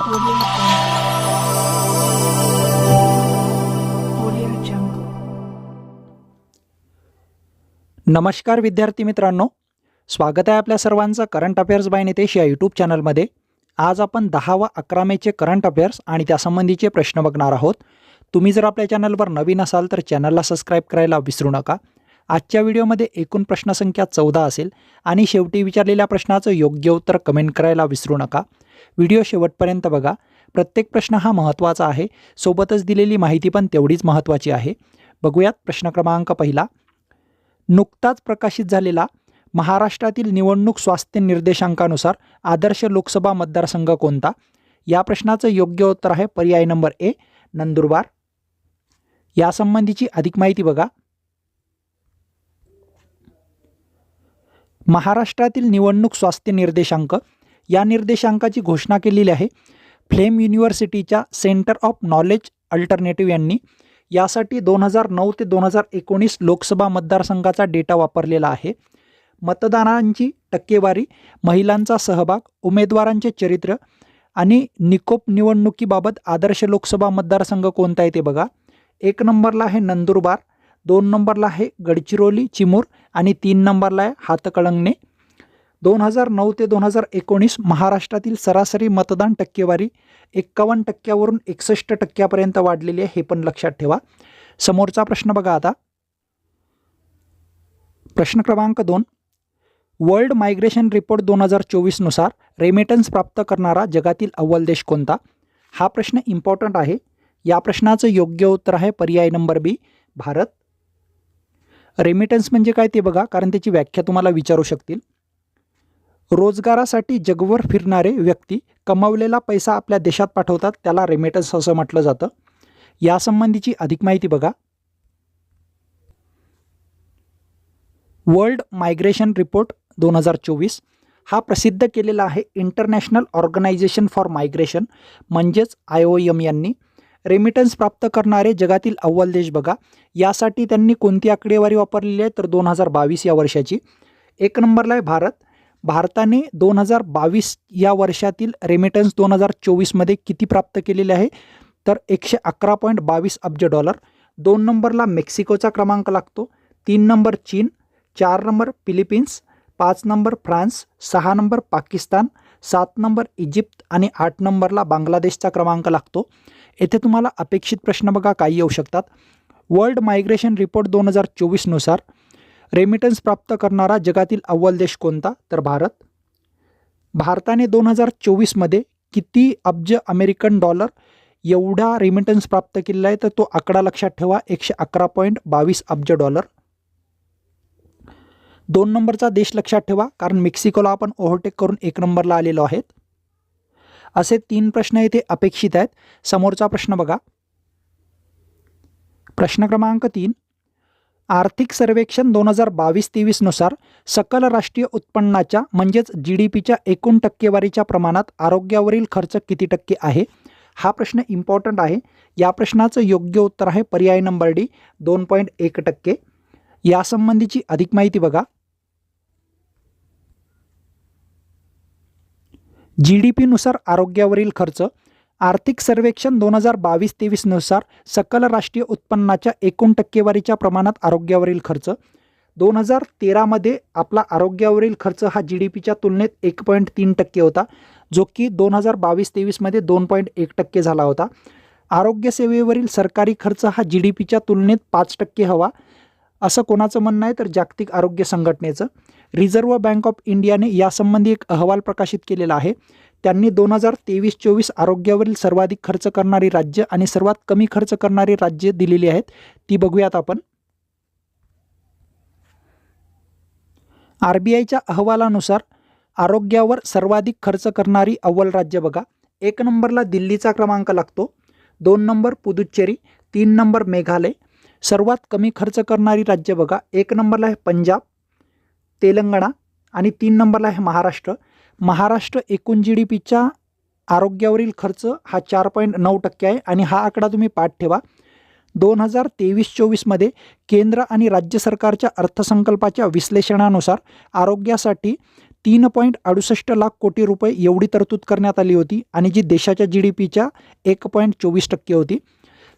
Audio Jungle. नमस्कार विद्यार्थी मित्रांनो, स्वागत आहे आपल्या सर्वांचं करंट अफेअर्स बाय नितेश या यूट्यूब चॅनलमध्ये. आज आपण 10 व 11 मेचे करंट अफेअर्स आणि त्यासंबंधीचे प्रश्न बघणार आहोत. तुम्ही जर आपल्या चॅनलवर नवीन असाल तर चॅनलला सबस्क्राईब करायला विसरू नका. आजच्या व्हिडिओमध्ये एकूण प्रश्नसंख्या 14 असेल आणि शेवटी विचारलेल्या प्रश्नाचं योग्य उत्तर कमेंट करायला विसरू नका. व्हिडिओ शेवटपर्यंत बघा. प्रत्येक प्रश्न हा महत्त्वाचा आहे, सोबतच दिलेली माहिती पण तेवढीच महत्त्वाची आहे. बघूयात प्रश्न क्रमांक पहिला. नुकताच प्रकाशित झालेला महाराष्ट्रातील निवडणूक स्वास्थ्य निर्देशांकानुसार आदर्श लोकसभा मतदारसंघ कोणता? या प्रश्नाचं योग्य उत्तर आहे पर्याय नंबर ए, नंदुरबार. यासंबंधीची अधिक माहिती बघा. महाराष्ट्रातील निवडणूक स्वास्थ्य निर्देशांक या निर्देशांकाची घोषणा केलेली आहे फ्लेम युनिव्हर्सिटीच्या सेंटर ऑफ नॉलेज अल्टरनेटिव्ह यांनी. यासाठी 2009 ते 2019 लोकसभा मतदारसंघाचा डेटा वापरलेला आहे. मतदानांची टक्केवारी, महिलांचा सहभाग, उमेदवारांचे चरित्र आणि निकोप निवडणुकीबाबत आदर्श लोकसभा मतदारसंघ कोणता आहे ते बघा. 1 नंबरला आहे नंदुरबार, 2 नंबरला आहे गडचिरोली चिमूर आणि 3 नंबरला आहे हातकणंगले. 2009 ते 2019 महाराष्ट्रातील सरासरी मतदान टक्केवारी 51% 61% वाढलेली आहे, हे पण लक्षात ठेवा. समोरचा प्रश्न बघा आता. प्रश्न क्रमांक 2. वर्ल्ड मायग्रेशन रिपोर्ट 2024 नुसार रेमिटन्स प्राप्त करणारा जगातील अव्वल देश कोणता? हा प्रश्न इम्पॉर्टंट आहे. या प्रश्नाचं योग्य उत्तर आहे पर्याय नंबर बी, भारत. रेमिटन्स म्हणजे काय ते बघा, कारण त्याची व्याख्या तुम्हाला विचारू शकतील. रोजगारासाठी जगभर फिरणारे व्यक्ती कमावलेला पैसा आपल्या देशात पाठवतात, त्याला रेमिटन्स असं म्हटलं जातं. यासंबंधीची अधिक माहिती बघा. वर्ल्ड मायग्रेशन रिपोर्ट 2024 हा प्रसिद्ध केलेला आहे इंटरनॅशनल ऑर्गनायझेशन फॉर मायग्रेशन म्हणजेच IOM यांनी. रेमिटन्स प्राप्त करणारे जगातील अव्वल देश बघा. यासाठी त्यांनी कोणती आकडेवारी वापरलेली आहे तर 2022 या वर्षाची. 1 नंबरला आहे भारत. भारताने 2022 या वर्षातील रेमिटन्स 2024मध्ये किती प्राप्त केलेले आहे तर $111.22 अब्ज. 2 नंबरला मेक्सिकोचा क्रमांक लागतो, 3 नंबर चीन, 4 number Philippines, 5 number France, 6 number Pakistan, 7 number Egypt आणि 8 नंबरला बांगलादेशचा क्रमांक लागतो. येथे तुम्हाला अपेक्षित प्रश्न बघा काही येऊ शकतात. वर्ल्ड मायग्रेशन रिपोर्ट 2024 नुसार रेमिटन्स प्राप्त करणारा जगातील अव्वल देश कोणता तर भारत. भारताने 2024मध्ये किती अब्ज अमेरिकन डॉलर एवढा रेमिटन्स प्राप्त केलेला आहे तर तो आकडा लक्षात ठेवा, $111.22 अब्ज. 2 नंबरचा देश लक्षात ठेवा, कारण मेक्सिकोला आपण ओव्हरटेक करून 1 नंबरला आलेलो आहेत. असे 3 प्रश्न येथे अपेक्षित आहेत. समोरचा प्रश्न बघा. प्रश्न क्रमांक 3. आर्थिक सर्वेक्षण 2022-23 नुसार सकल राष्ट्रीय उत्पन्नाच्या म्हणजेच GDPच्या एकूण टक्केवारीच्या प्रमाणात आरोग्यावरील खर्च किती टक्के आहे? हा प्रश्न इम्पॉर्टंट आहे. या प्रश्नाचं योग्य उत्तर आहे पर्याय नंबर डी, 2.1%. यासंबंधीची अधिक माहिती बघा. GDP नुसार आरोग्यावरील खर्च. आर्थिक सर्वेक्षण 2022-23 नुसार सकल राष्ट्रीय उत्पन्नाच्या एकूण टक्केवारीच्या प्रमाणात आरोग्यावरील खर्च. 2013मध्ये आपला आरोग्यावरील खर्च हा GDPच्या तुलनेत 1.3% होता, जो की 2022-23मध्ये 2.1% झाला होता. आरोग्यसेवेवरील सरकारी खर्च हा GDPच्या तुलनेत 5% हवा, असं कोणाचं म्हणणं आहे तर जागतिक आरोग्य संघटनेचं. रिझर्व्ह बँक ऑफ इंडियाने यासंबंधी एक अहवाल प्रकाशित केलेला आहे. त्यांनी 2023-24 आरोग्यावरील सर्वाधिक खर्च करणारी राज्य आणि सर्वात कमी खर्च करणारी राज्य दिलेली आहेत. ती बघूयात आपण. RBIच्या अहवालानुसार आरोग्यावर सर्वाधिक खर्च करणारी अव्वल राज्य बघा. 1 नंबरला दिल्लीचा क्रमांक लागतो, 2 नंबर पुदुच्चेरी, 3 नंबर मेघालय. सर्वात कमी खर्च करणारी राज्य बघा. 1 नंबरला आहे पंजाब, तेलंगणा आणि 3 नंबरला आहे महाराष्ट्र. महाराष्ट्र एकूण GDPच्या आरोग्यावरील खर्च हा 4.9% आहे आणि हा आकडा तुम्ही पाठ ठेवा. 2023-24मध्ये केंद्र आणि राज्य सरकारच्या अर्थसंकल्पाच्या विश्लेषणानुसार आरोग्यासाठी 3.68 लाख कोटी रुपये एवढी तरतूद करण्यात आली होती आणि जी देशाच्या GDPच्या 1.24% होती.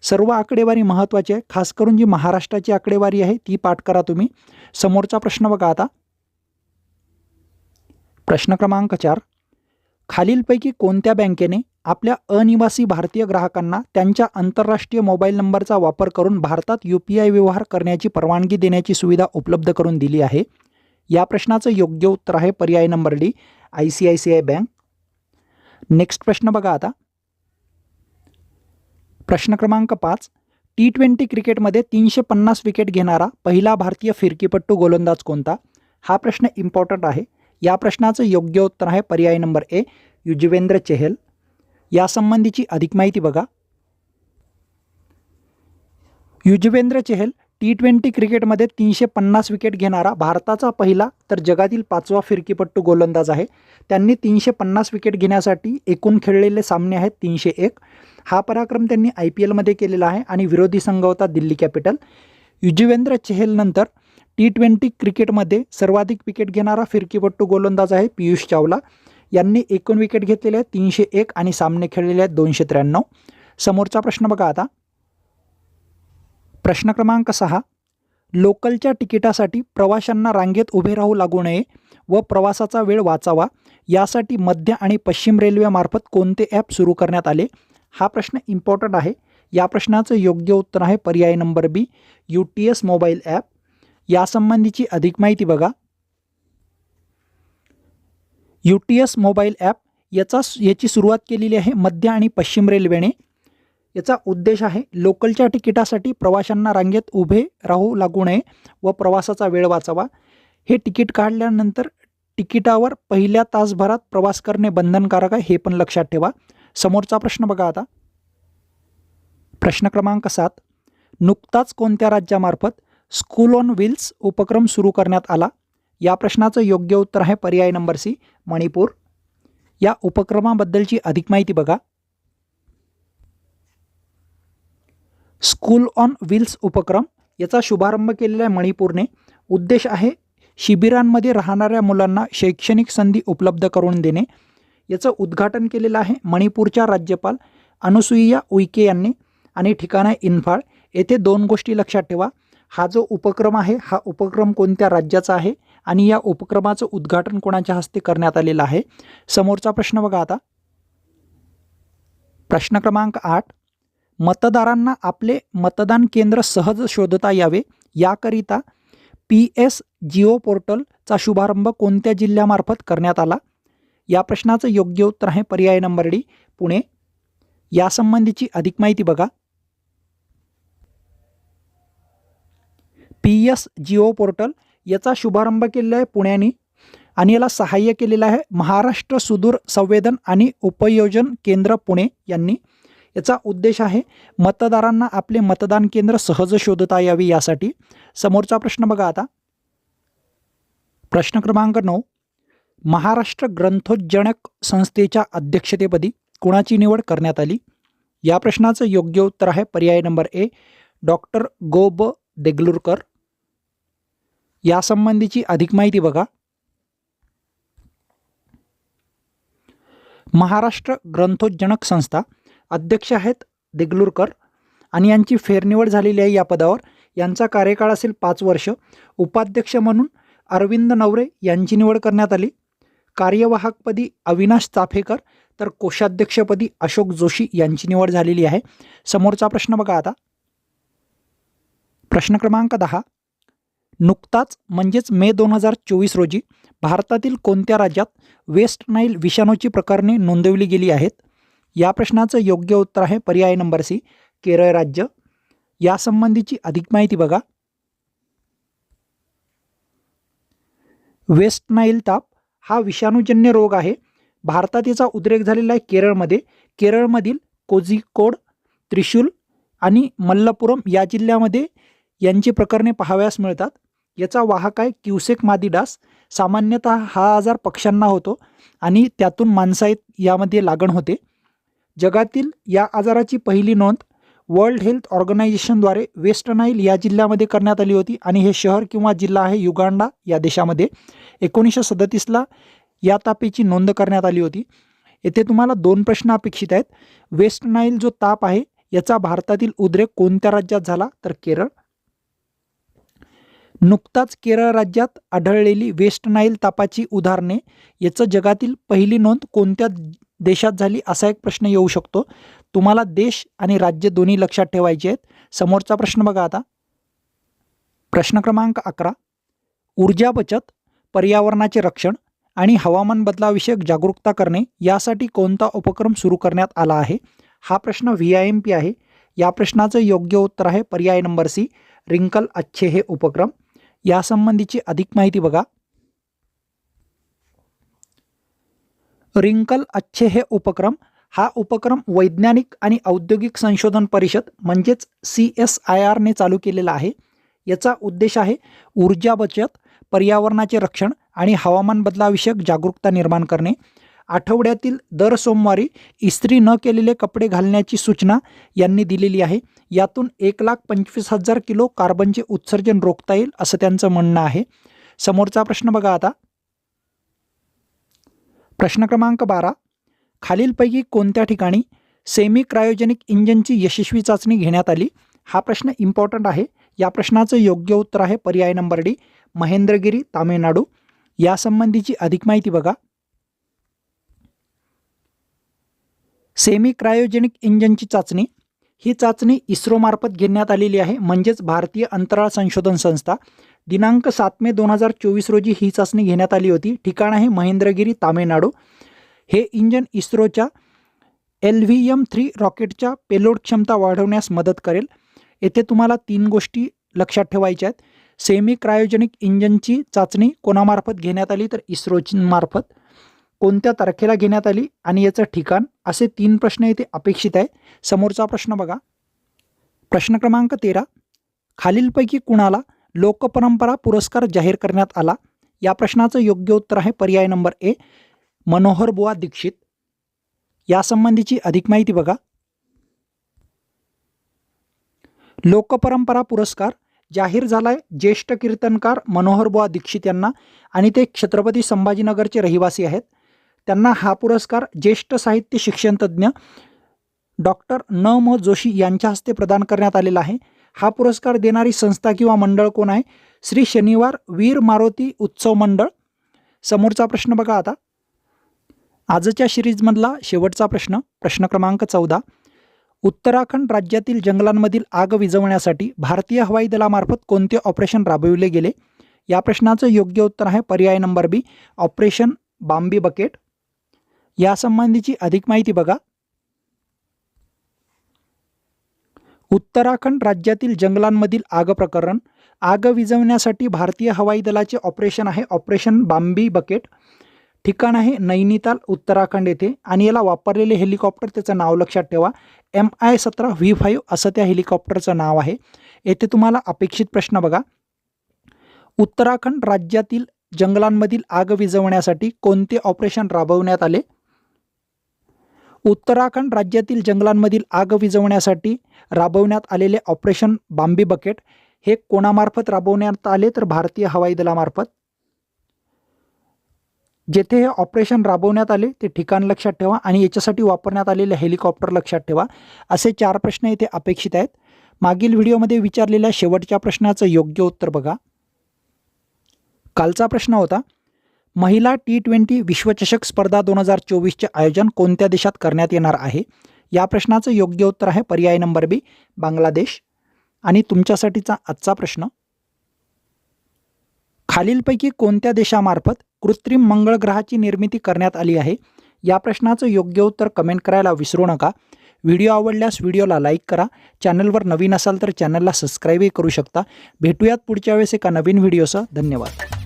सर्व आकडेवारी महत्त्वाची आहे, खास करून जी महाराष्ट्राची आकडेवारी आहे ती पाठ करा तुम्ही. समोरचा प्रश्न बघा आता. प्रश्न क्रमांक 4. खालीलपैकी कोणत्या बँकेने आपल्या अनिवासी भारतीय ग्राहकांना त्यांच्या आंतरराष्ट्रीय मोबाईल नंबरचा वापर करून भारतात UPI व्यवहार करण्याची परवानगी देण्याची सुविधा उपलब्ध करून दिली आहे? या प्रश्नाचं योग्य उत्तर आहे पर्याय number D, ICICI bank. Next प्रश्न बघा आता. प्रश्न क्रमांक 5. T20 क्रिकेटमध्ये 350 विकेट घेणारा पहिला भारतीय फिरकीपट्टू गोलंदाज कोणता? हा प्रश्न इम्पॉर्टंट आहे. या प्रश्नाचं योग्य उत्तर आहे पर्याय नंबर ए, युजवेंद्र चहल. यासंबंधीची अधिक माहिती बघा. युजवेंद्र चहल T20 क्रिकेटमध्ये 350 विकेट घेणारा भारताचा पहिला तर जगातील 5वा फिरकीपट्टू गोलंदाज आहे. त्यांनी 350 विकेट घेण्यासाठी एकूण खेळलेले सामने आहेत 301. हा पराक्रम त्यांनी IPLमध्ये केलेला आहे आणि विरोधी संघ होता दिल्ली कॅपिटल. युजवेंद्र चहल नंतर T20 क्रिकेटमध्ये सर्वाधिक विकेट घेणारा फिरकीपट्टू गोलंदाज आहे पियुष चावला. यांनी एकूण विकेट घेतलेले आहेत 301 आणि सामने खेळलेले आहेत 293. समोरचा प्रश्न बघा आता. प्रश्न क्रमांक 6. लोकलच्या तिकिटासाठी प्रवाशांना रांगेत उभे राहू लागू नये व प्रवासाचा वेळ वाचावा यासाठी मध्य आणि पश्चिम रेल्वेमार्फत कोणते ॲप सुरू करण्यात आले? हा प्रश्न इम्पॉर्टंट आहे. या प्रश्नाचं योग्य उत्तर आहे पर्याय नंबर बी, UTS मोबाईल ॲप. यासंबंधीची अधिक माहिती बघा. UTS मोबाईल ॲप याची सुरुवात केलेली आहे मध्य आणि पश्चिम रेल्वेने. याचा उद्देश आहे लोकलच्या तिकिटासाठी प्रवाशांना रांगेत उभे राहू लागू नये व प्रवासाचा वेळ वाचावा. हे तिकीट काढल्यानंतर तिकिटावर पहिल्या तासभरात प्रवास करणे बंधनकारक आहे, हे पण लक्षात ठेवा. समोरचा प्रश्न बघा आता. प्रश्न क्रमांक 7. नुकताच कोणत्या राज्यामार्फत स्कूल ऑन व्हील्स उपक्रम सुरू करण्यात आला? या प्रश्नाचं योग्य उत्तर आहे पर्याय नंबर सी, मणिपूर. या उपक्रमाबद्दलची अधिक माहिती बघा. स्कूल ऑन व्हील्स उपक्रम याचा शुभारंभ केलेला आहे मणिपूरने. उद्देश आहे शिबिरांमध्ये राहणाऱ्या मुलांना शैक्षणिक संधी उपलब्ध करून देणे. याचं उद्घाटन केलेलं आहे मणिपूरच्या राज्यपाल अनुसुईया उईके यांनी आणि ठिकाण आहे इम्फाळ. येथे 2 गोष्टी लक्षात ठेवा. हा जो उपक्रम आहे हा उपक्रम कोणत्या राज्याचा आहे आणि या उपक्रमाचं उद्घाटन कोणाच्या हस्ते करण्यात आलेलं आहे? समोरचा प्रश्न बघा आता. प्रश्न क्रमांक 8. मतदारांना आपले मतदान केंद्र सहज शोधता यावे याकरिता PS जिओ पोर्टलचा शुभारंभ कोणत्या जिल्ह्यामार्फत करण्यात आला? या प्रश्नाचं योग्य उत्तर आहे पर्याय नंबर डी, पुणे. यासंबंधीची अधिक माहिती बघा. PS जिओ पोर्टल याचा शुभारंभ केलेला आहे पुण्याने आणि याला सहाय्य केलेलं आहे महाराष्ट्र सुदूर संवेदन आणि उपयोजन केंद्र पुणे यांनी. याचा उद्देश आहे मतदारांना आपले मतदान केंद्र सहज शोधता यावे यासाठी. समोरचा प्रश्न बघा आता. प्रश्न क्रमांक 9. महाराष्ट्र ग्रंथोज्जनक संस्थेच्या अध्यक्षतेपदी कुणाची निवड करण्यात आली? या प्रश्नाचं योग्य उत्तर आहे पर्याय नंबर ए, डॉक्टर गो. देगलूरकर. यासंबंधीची अधिक माहिती बघा. महाराष्ट्र ग्रंथोज्जनक संस्था अध्यक्ष आहेत देगलूरकर आणि यांची फेरनिवड झालेली आहे या पदावर. यांचा कार्यकाळ असेल 5 वर्ष. उपाध्यक्ष म्हणून अरविंद नवरे यांची निवड करण्यात आली. कार्यवाहकपदी अविनाश चाफेकर तर कोषाध्यक्षपदी अशोक जोशी यांची निवड झालेली आहे. समोरचा प्रश्न बघा आता. प्रश्न क्रमांक 10. नुकताच म्हणजेच मे 2024 रोजी भारतातील कोणत्या राज्यात वेस्ट नाईल विषाणूची प्रकरणे नोंदवली गेली आहेत? या प्रश्नाचं योग्य उत्तर आहे पर्याय नंबर सी, केरळ राज्य. यासंबंधीची अधिक माहिती बघा. वेस्ट नाईल ताप हा विषाणूजन्य रोग आहे. भारतात याचा उद्रेक झालेला आहे केरळमध्ये. केरळमधील कोझिकोड, त्रिशूल आणि मल्लपुरम या जिल्ह्यामध्ये यांची प्रकरणे पाहावयास मिळतात. याचा वाहक आहे क्युसेक मादिडास. सामान्यतः हा आजार पक्ष्यांना होतो आणि त्यातून माणसात यामध्ये लागण होते. जगातील या आजाराची पहिली नोंद वर्ल्ड हेल्थ ऑर्गनायझेशनद्वारे वेस्ट नाईल या जिल्ह्यामध्ये करण्यात आली होती आणि हे शहर किंवा जिल्हा आहे युगांडा या देशामध्ये. 1937ला या तापेची नोंद करण्यात आली होती. येथे तुम्हाला 2 प्रश्न अपेक्षित आहेत. वेस्ट नाईल जो ताप आहे याचा भारतातील उद्रेक कोणत्या राज्यात झाला, तर केरळ. नुकताच केरळ राज्यात आढळलेली वेस्ट नाईल तापाची उदाहरणे याचं जगातील पहिली नोंद कोणत्या देशात झाली, असा एक प्रश्न येऊ शकतो. तुम्हाला देश आणि राज्य दोन्ही लक्षात ठेवायचे आहेत. समोरचा प्रश्न बघा आता. प्रश्न क्रमांक 11. ऊर्जा बचत, पर्यावरणाचे रक्षण आणि हवामान बदलाविषयक जागरूकता करणे यासाठी कोणता उपक्रम सुरू करण्यात आला आहे. हा प्रश्न VIMP आहे. या प्रश्नाचं योग्य उत्तर आहे पर्याय नंबर सी, रिंकल अच्छे हे उपक्रम. यासंबंधीची अधिक माहिती बघा. रिंकल अच्छे हे उपक्रम हा उपक्रम वैज्ञानिक आणि औद्योगिक संशोधन परिषद म्हणजेच CSIRने चालू केलेला आहे. याचा उद्देश आहे ऊर्जा बचत, पर्यावरणाचे रक्षण आणि हवामान बदलाविषयक जागरूकता निर्माण करणे. आठवड्यातील दर सोमवारी इस्त्री न केलेले कपडे घालण्याची सूचना यांनी दिलेली आहे. यातून 1,25,000 किलो कार्बनचे उत्सर्जन रोखता येईल असं त्यांचं म्हणणं आहे. समोरचा प्रश्न बघा आता. प्रश्न क्रमांक 12. खालीलपैकी कोणत्या ठिकाणी सेमी क्रायोजेनिक इंजिनची यशस्वी चाचणी घेण्यात आली. हा प्रश्न इम्पॉर्टंट आहे. या प्रश्नाचं योग्य उत्तर आहे पर्याय नंबर डी, महेंद्रगिरी, तामिळनाडू. यासंबंधीची अधिक माहिती बघा. सेमी क्रायोजेनिक इंजिनची चाचणी ही चाचणी इस्रोमार्फत घेण्यात आलेली आहे, म्हणजेच भारतीय अंतराळ संशोधन संस्था. दिनांक 7 मे 2024 रोजी ही चाचणी घेण्यात आली होती. ठिकाण आहे महेंद्रगिरी, तामिळनाडू. हे इंजन इस्रोच्या LVM-3 रॉकेटच्या पेलोड क्षमता वाढवण्यास मदत करेल. येथे तुम्हाला 3 गोष्टी लक्षात ठेवायच्या आहेत. सेमी क्रायोजेनिक इंजनची चाचणी कोणामार्फत घेण्यात आली, तर इस्रोमार्फत. कोणत्या तारखेला घेण्यात आली आणि याचं ठिकाण, असे 3 प्रश्न येथे अपेक्षित आहे. समोरचा प्रश्न बघा. प्रश्न क्रमांक 13. खालीलपैकी कुणाला लोकपरंपरा पुरस्कार जाहीर करण्यात आला. या प्रश्नाचं योग्य उत्तर आहे पर्याय नंबर ए, मनोहर बुवा दीक्षित. यासंबंधीची अधिक माहिती बघा. लोकपरंपरा पुरस्कार जाहीर झालाय ज्येष्ठ कीर्तनकार मनोहर बुवा दीक्षित यांना आणि ते छत्रपती संभाजीनगरचे रहिवासी आहेत. त्यांना हा पुरस्कार ज्येष्ठ साहित्य शिक्षण तज्ज्ञ डॉक्टर न.म. जोशी यांच्या हस्ते प्रदान करण्यात आलेला आहे. हा पुरस्कार देणारी संस्था किंवा मंडळ कोण आहे, श्री शनिवार वीर मारुती उत्सव मंडळ. समोरचा प्रश्न बघा आता. आजच्या सिरीजमधला शेवटचा प्रश्न, प्रश्न क्रमांक 14. उत्तराखंड राज्यातील जंगलांमधील आग विझवण्यासाठी भारतीय हवाई दलामार्फत कोणते ऑपरेशन राबविले गेले. या प्रश्नाचं योग्य उत्तर आहे पर्याय नंबर बी, ऑपरेशन बाम्बी बकेट. यासंबंधीची अधिक माहिती बघा. उत्तराखंड राज्यातील जंगलांमधील आग प्रकरण, आग विझवण्यासाठी भारतीय हवाई दलाचे ऑपरेशन आहे ऑपरेशन बाम्बी बकेट. ठिकाण आहे नैनिताल, उत्तराखंड येथे. आणि याला वापरलेले हेलिकॉप्टर, त्याचं नाव लक्षात ठेवा, MI-17 V5 असं त्या हेलिकॉप्टरचं नाव आहे. येथे तुम्हाला अपेक्षित प्रश्न बघा. उत्तराखंड राज्यातील जंगलांमधील आग विझवण्यासाठी कोणते ऑपरेशन राबवण्यात आले. उत्तराखंड राज्यातील जंगलांमधील आग विझवण्यासाठी राबवण्यात आलेले ऑपरेशन बाम्बी बकेट हे कोणामार्फत राबवण्यात आले, तर भारतीय हवाई दलामार्फत. जेथे हे ऑपरेशन राबवण्यात आले ते ठिकाण लक्षात ठेवा आणि याच्यासाठी वापरण्यात आलेले हेलिकॉप्टर लक्षात ठेवा. असे 4 प्रश्न येथे अपेक्षित आहेत. मागील व्हिडिओमध्ये विचारलेल्या शेवटच्या प्रश्नाचं योग्य उत्तर बघा. कालचा प्रश्न होता, महिला T20 विश्वचषक स्पर्धा 2024चे आयोजन कोणत्या देशात करण्यात येणार आहे. या प्रश्नाचं योग्य उत्तर आहे पर्याय नंबर बी, बांगलादेश. आणि तुमच्यासाठीचा आजचा प्रश्न, खालीलपैकी कोणत्या देशामार्फत कृत्रिम मंगळ ग्रहाची निर्मिती करण्यात आली आहे. या प्रश्नाचं योग्य उत्तर कमेंट करायला विसरू नका. व्हिडिओ आवडल्यास व्हिडिओला लाईक करा. चॅनलवर नवीन असाल तर चॅनलला सबस्क्राईबही करू शकता. भेटूयात पुढच्या वेळेस एका नवीन व्हिडिओसह. धन्यवाद.